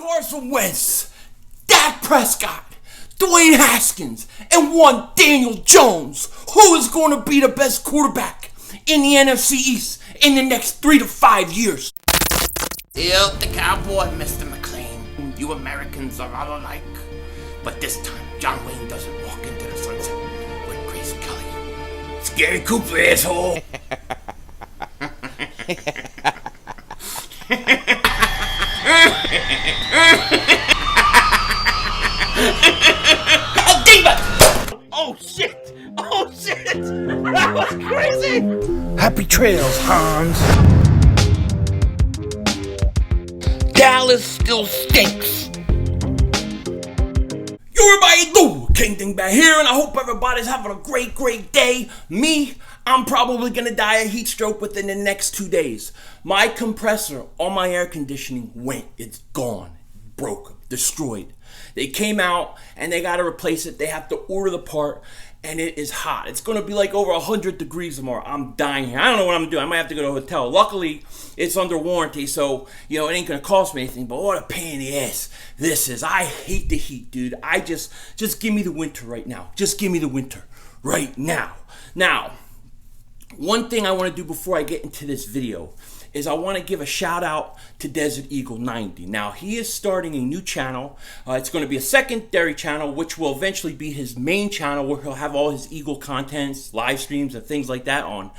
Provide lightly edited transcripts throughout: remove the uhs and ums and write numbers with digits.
Carson Wentz, Dak Prescott, Dwayne Haskins, and one Daniel Jones. Who is going to be the best quarterback in the NFC East in the next 3 to 5 years? Still the cowboy, Mr. McLean. You Americans are all alike. But this time, John Wayne doesn't walk into the sunset with Grace Kelly. Scary Cooper, asshole. Oh, Diva! Oh, shit! Oh, shit! That was crazy! Happy trails, Hans. Dallas still stinks. Yo, everybody, do King Dingbat here, and I hope everybody's having a great day. Me, I'm probably gonna die of heat stroke within the next 2 days. My compressor on my air conditioning went. It's gone. Broke. Destroyed. They came out and they gotta replace it. They have to order the part, and it is hot. It's gonna be like over 100 degrees tomorrow. I'm dying here. I don't know what I'm gonna do. I might have to go to a hotel. Luckily, it's under warranty, so it ain't gonna cost me anything. But what a pain in the ass this is. I hate the heat, dude. I just give me the winter right now. Just give me the winter right now. Now, one thing I want to do before I get into this video is I want to give a shout out to Desert Eagle 90. Now, he is starting a new channel. It's going to be a secondary channel, which will eventually be his main channel, where he'll have all his Eagle contents, live streams, and things like that on.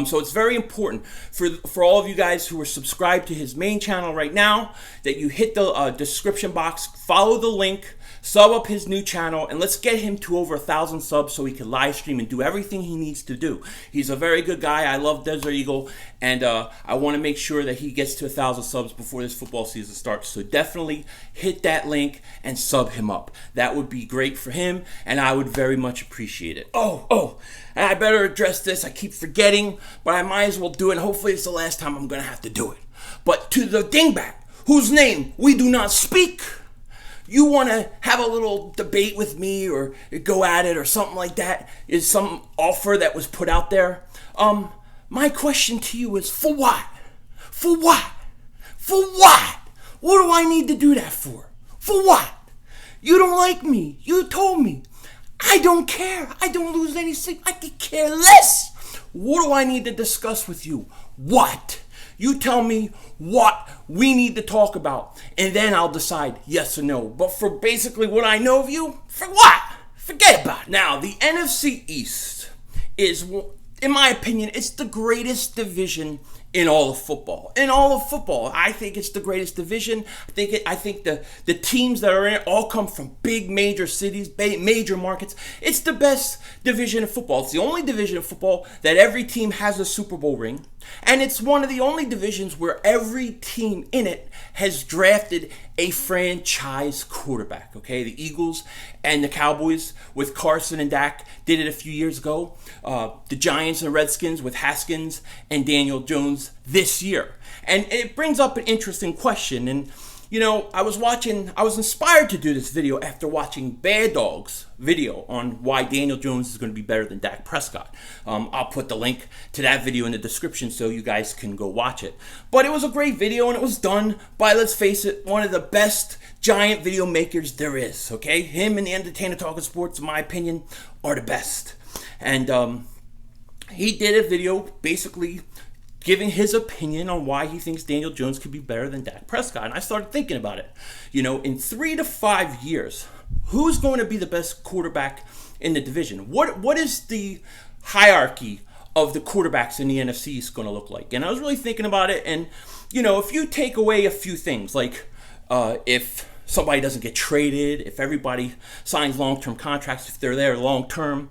So it's very important for all of you guys who are subscribed to his main channel right now that you hit the description box, follow the link, sub up his new channel, and let's get him to over 1,000 subs so he can live stream and do everything he needs to do. He's a very good guy. I love Desert Eagle, and I want to make sure that he gets to 1,000 subs before this football season starts. So definitely hit that link and sub him up. That would be great for him, and I would very much appreciate it. Oh, and I better address this. I keep forgetting, but I might as well do it. Hopefully it's the last time I'm going to have to do it. But to the dingbat, whose name we do not speak, you want to have a little debate with me or go at it or something like that, is some offer that was put out there. My question to you is, for what? For what? For what? What do I need to do that for? For what? You don't like me. You told me. I don't care. I don't lose any sleep. I could care less. What do I need to discuss with you? What? You tell me what we need to talk about, and then I'll decide yes or no. But for basically what I know of you, for what? Forget about it. Now, the NFC East is, in my opinion, it's the greatest division in all of football. In all of football, I think it's the greatest division. I think the teams that are in it all come from big major cities, major markets. It's the best division of football. It's the only division of football that every team has a Super Bowl ring. And it's one of the only divisions where every team in it has drafted a franchise quarterback, okay? The Eagles and the Cowboys with Carson and Dak did it a few years ago. The Giants and Redskins with Haskins and Daniel Jones this year. And it brings up an interesting question. And, I was inspired to do this video after watching Bad Dog's video on why Daniel Jones is going to be better than Dak Prescott. I'll put the link to that video in the description so you guys can go watch it. But it was a great video, and it was done by, let's face it, one of the best giant video makers there is, okay? Him and the Entertainer Talking Sports, in my opinion, are the best. And he did a video basically giving his opinion on why he thinks Daniel Jones could be better than Dak Prescott. And I started thinking about it. In 3 to 5 years, who's going to be the best quarterback in the division? What is the hierarchy of the quarterbacks in the NFC East going to look like? And I was really thinking about it. And, if you take away a few things, like if somebody doesn't get traded, if everybody signs long-term contracts, if they're there long-term,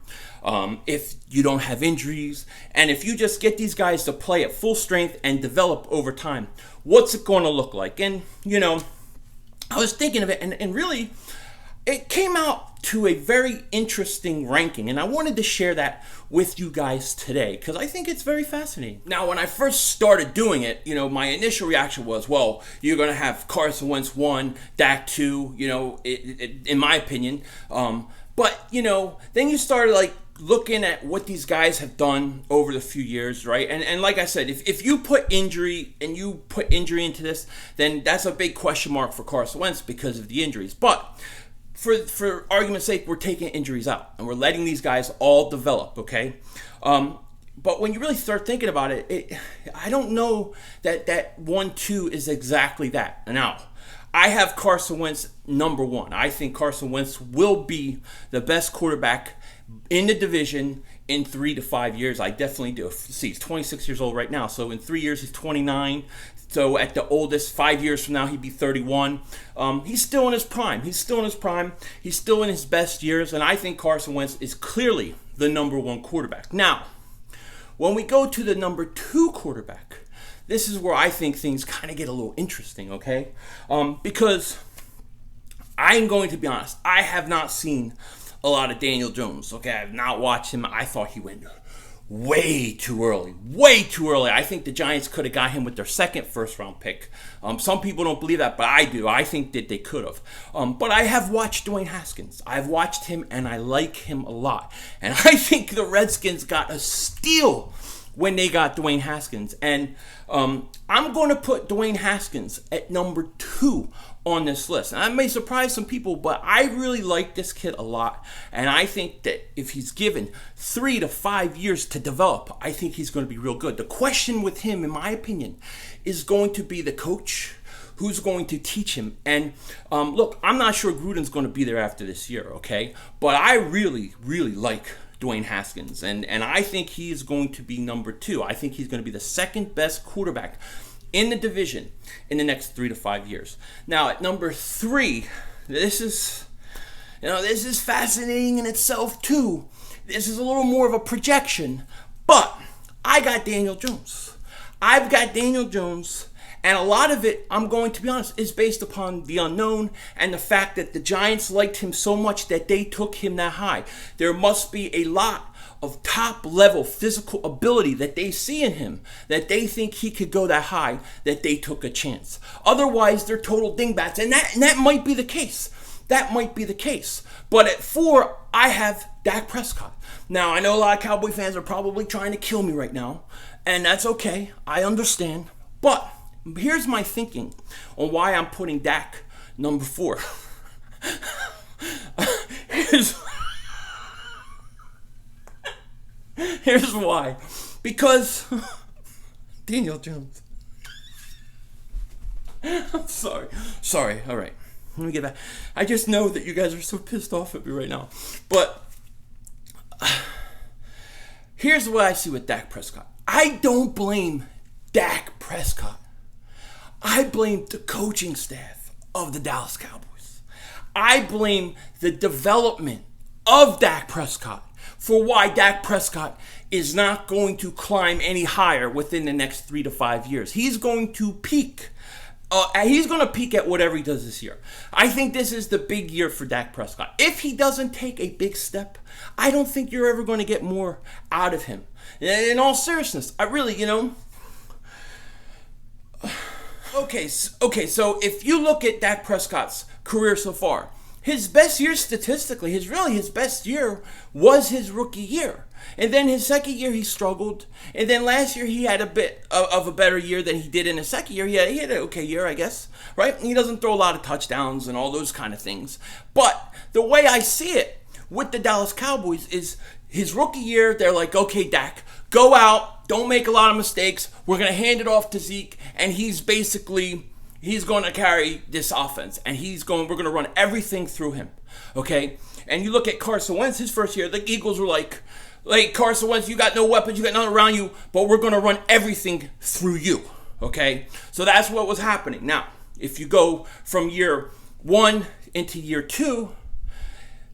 if you don't have injuries, and if you just get these guys to play at full strength and develop over time, what's it going to look like? And, I was thinking of it, and really, it came out to a very interesting ranking, and I wanted to share that with you guys today because I think it's very fascinating. Now, when I first started doing it, my initial reaction was, well, you're going to have Carson Wentz 1, Dak 2, in my opinion. But, then you started looking at what these guys have done over the few years, right? And like I said, if you put injury into this, then that's a big question mark for Carson Wentz because of the injuries. But for argument's sake, we're taking injuries out and we're letting these guys all develop, okay? But when you really start thinking about it, I don't know that 1-2 is exactly that. Now, I have Carson Wentz number 1. I think Carson Wentz will be the best quarterback in the division in 3 to 5 years. I definitely do. See, he's 26 years old right now. So in 3 years, he's 29. So at the oldest, 5 years from now, he'd be 31. He's still in his prime. He's still in his best years. And I think Carson Wentz is clearly the number 1 quarterback. Now, when we go to the number 2 quarterback, this is where I think things kind of get a little interesting, okay? Because I'm going to be honest, I have not seen a lot of Daniel Jones, okay? I have not watched him. I thought he went way too early. I think the Giants could have got him with their second first-round pick. Some people don't believe that, but I do. I think that they could have. But I have watched Dwayne Haskins. I've watched him, and I like him a lot. And I think the Redskins got a steal when they got Dwayne Haskins. And I'm going to put Dwayne Haskins at number 2 on this list. And that may surprise some people, but I really like this kid a lot. And I think that if he's given 3 to 5 years to develop, I think he's going to be real good. The question with him, in my opinion, is going to be the coach. Who's going to teach him? And look, I'm not sure Gruden's going to be there after this year, okay? But I really, really like Dwayne Haskins. And I think he is going to be number 2. I think he's going to be the second best quarterback in the division in the next 3 to 5 years. Now, at number 3, this is fascinating in itself too. This is a little more of a projection, but I got Daniel Jones. I've got Daniel Jones, and a lot of it, I'm going to be honest, is based upon the unknown and the fact that the Giants liked him so much that they took him that high. There must be a lot of top-level physical ability that they see in him, that they think he could go that high, that they took a chance. Otherwise, they're total dingbats, and that might be the case. That might be the case. But at 4, I have Dak Prescott. Now, I know a lot of Cowboy fans are probably trying to kill me right now, and that's okay. I understand. But here's my thinking on why I'm putting Dak number 4. Here's why. Because Daniel Jones. I'm sorry. All right. Let me get back. I just know that you guys are so pissed off at me right now. But here's what I see with Dak Prescott. I don't blame Dak Prescott. I blame the coaching staff of the Dallas Cowboys. I blame the development of Dak Prescott for why Dak Prescott is not going to climb any higher within the next 3 to 5 years. He's going to peak. He's going to peak at whatever he does this year. I think this is the big year for Dak Prescott. If he doesn't take a big step, I don't think you're ever going to get more out of him. In all seriousness, I really, Okay, so if you look at Dak Prescott's career so far, his best year statistically, his best year was his rookie year. And then his second year he struggled. And then last year he had a bit of a better year than he did in his second year. He had an okay year, I guess, right? He doesn't throw a lot of touchdowns and all those kind of things. But the way I see it with the Dallas Cowboys is his rookie year, they're like, okay, Dak, go out, don't make a lot of mistakes. We're going to hand it off to Zeke, and he's going to carry this offense, and we're going to run everything through him, okay? And you look at Carson Wentz, his first year, the Eagles were like, Carson Wentz, you got no weapons, you got nothing around you, but we're going to run everything through you, okay? So that's what was happening. Now, if you go from year 1 into year 2,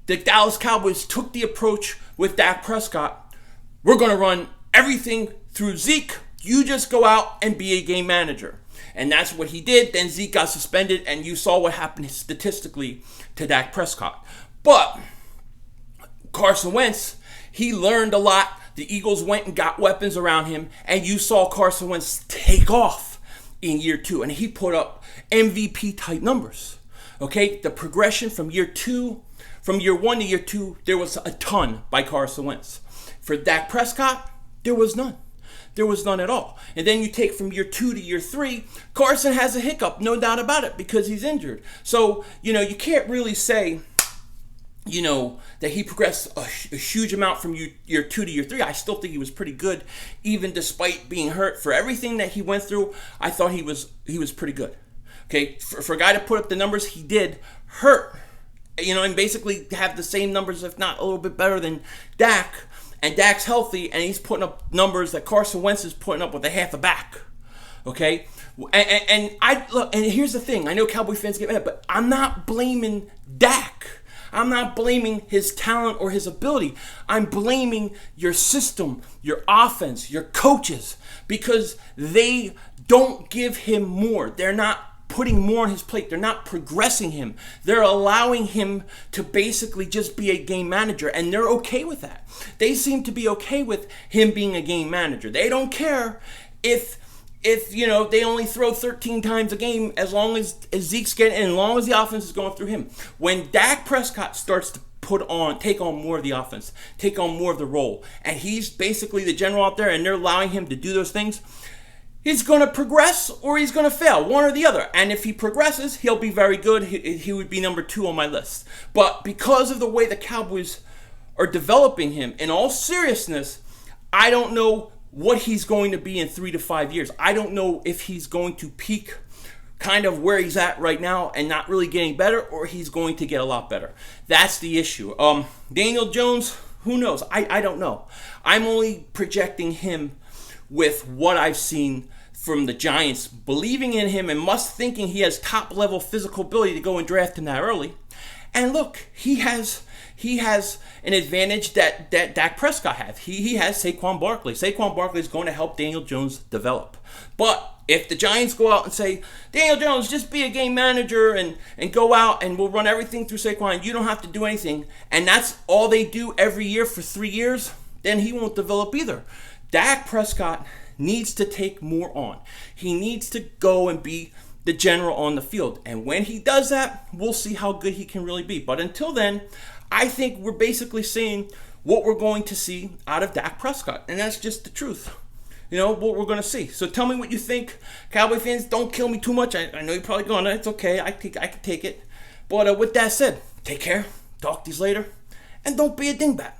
the Dallas Cowboys took the approach with Dak Prescott. We're going to run everything through Zeke. You just go out and be a game manager. And that's what he did. Then Zeke got suspended, and you saw what happened statistically to Dak Prescott. But Carson Wentz, he learned a lot. The Eagles went and got weapons around him, and you saw Carson Wentz take off in year 2, and he put up MVP-type numbers. Okay, the progression from year 1 to year 2, there was a ton by Carson Wentz. For Dak Prescott, there was none. There was none at all. And then you take from year 2 to year 3, Carson has a hiccup, no doubt about it, because he's injured. So, you can't really say, that he progressed a huge amount from year 2 to year 3. I still think he was pretty good, even despite being hurt. For everything that he went through, I thought he was pretty good. Okay, for a guy to put up the numbers he did, hurt, and basically have the same numbers, if not a little bit better than Dak, and Dak's healthy, and he's putting up numbers that Carson Wentz is putting up with a half a back. Okay? And here's the thing. I know Cowboy fans get mad, but I'm not blaming Dak. I'm not blaming his talent or his ability. I'm blaming your system, your offense, your coaches, because they don't give him more. They're not putting more on his plate. They're not progressing him. They're allowing him to basically just be a game manager, and they're okay with that. They seem to be okay with him being a game manager. They don't care if they only throw 13 times a game, as long as Zeke's getting, and as long as the offense is going through him. When Dak Prescott starts to take on more of the offense, take on more of the role, and he's basically the general out there, and they're allowing him to do those things, he's going to progress or he's going to fail, one or the other. And if he progresses, he'll be very good. He would be number 2 on my list. But because of the way the Cowboys are developing him, in all seriousness, I don't know what he's going to be in 3 to 5 years. I don't know if he's going to peak kind of where he's at right now and not really getting better, or he's going to get a lot better. That's the issue. Daniel Jones, who knows? I don't know. I'm only projecting him with what I've seen from the Giants, believing in him and thinking he has top-level physical ability to go and draft him that early. And look, he has an advantage that Dak Prescott has. He has Saquon Barkley. Saquon Barkley is going to help Daniel Jones develop. But if the Giants go out and say, Daniel Jones, just be a game manager and go out and we'll run everything through Saquon, you don't have to do anything, and that's all they do every year for 3 years, then he won't develop either. Dak Prescott needs to take more on. He needs to go and be the general on the field. And when he does that, we'll see how good he can really be. But until then, I think we're basically seeing what we're going to see out of Dak Prescott. And that's just the truth. What we're going to see. So tell me what you think. Cowboy fans, don't kill me too much. I know you're probably going, it's okay. I can take it. But with that said, take care. Talk to you later. And don't be a dingbat.